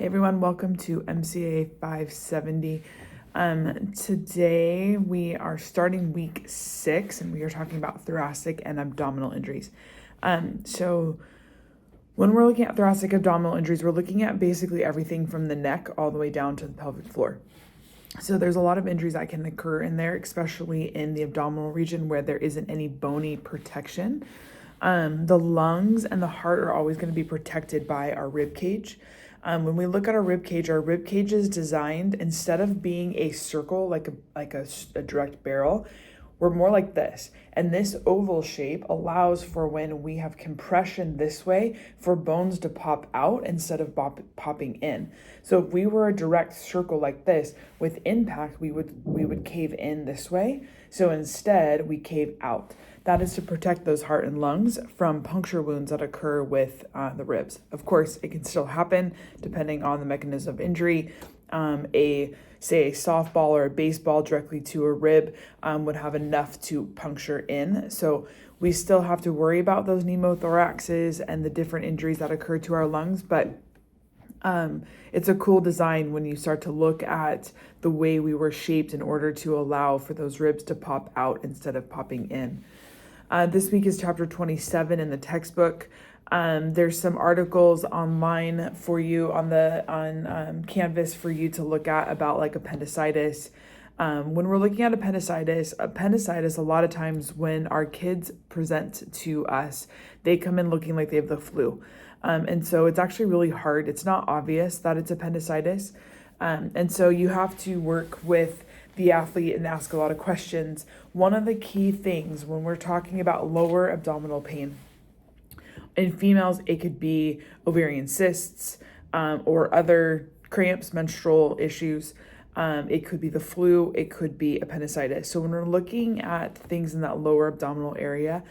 Hey everyone, welcome to MCAA 570. Today we are starting week 6 and we are talking about thoracic and abdominal injuries. So when we're looking at thoracic abdominal injuries, we're looking at basically everything from the neck all the way down to the pelvic floor. So there's a lot of injuries that can occur in there, especially in the abdominal region where there isn't any bony protection. The lungs and the heart are always going to be protected by our rib cage. When we look at our rib cage is designed, instead of being a circle like a direct barrel, we're more like this. And this oval shape allows for when we have compression this way for bones to pop out instead of popping in. So if we were a direct circle like this, with impact, we would cave in this way. So instead we cave out. That is to protect those heart and lungs from puncture wounds that occur with the ribs. Of course, it can still happen depending on the mechanism of injury. Say a softball or a baseball directly to a rib would have enough to puncture in. So we still have to worry about those pneumothoraxes and the different injuries that occur to our lungs, but it's a cool design when you start to look at the way we were shaped in order to allow for those ribs to pop out instead of popping in. This week is chapter 27 in the textbook. There's some articles online for you on Canvas for you to look at about like appendicitis. When we're looking at appendicitis, a lot of times when our kids present to us, they come in looking like they have the flu. And so it's actually really hard. It's not obvious that it's appendicitis. And so you have to work with the athlete and ask a lot of questions. One of the key things when we're talking about lower abdominal pain, in females, it could be ovarian cysts or other cramps, menstrual issues. It could be the flu. It could be appendicitis. So when we're looking at things in that lower abdominal area,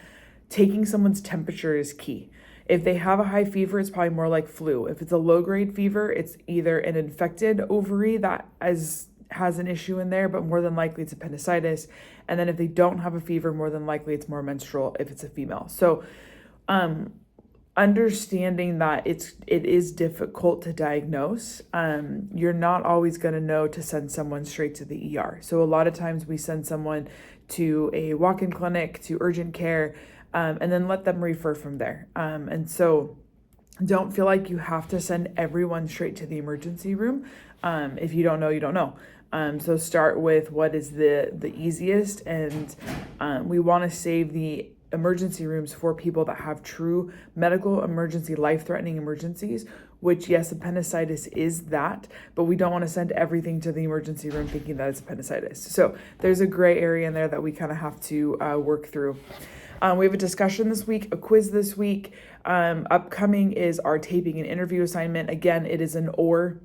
taking someone's temperature is key. If they have a high fever, it's probably more like flu. If it's a low-grade fever, it's either an infected ovary that has an issue in there, but more than likely it's appendicitis. And then if they don't have a fever, more than likely it's more menstrual if it's a female. So understanding that it is difficult to diagnose, you're not always going to know to send someone straight to the ER. So a lot of times we send someone to a walk-in clinic, to urgent care, and then let them refer from there. And so don't feel like you have to send everyone straight to the emergency room. If you don't know, you don't know. So start with what is the easiest, and we want to save the emergency rooms for people that have true medical emergency, life-threatening emergencies, which yes, appendicitis is that, but we don't want to send everything to the emergency room thinking that it's appendicitis. So there's a gray area in there that we kind of have to work through. We have a discussion this week, a quiz this week. Upcoming is our taping and interview assignment. Again, it is an or.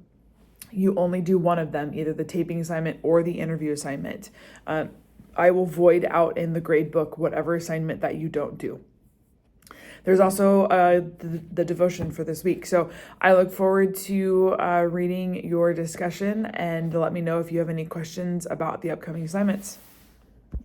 You only do one of them, either the taping assignment or the interview assignment. I will void out in the grade book whatever assignment that you don't do. There's also the devotion for this week. So I look forward to reading your discussion, and let me know if you have any questions about the upcoming assignments.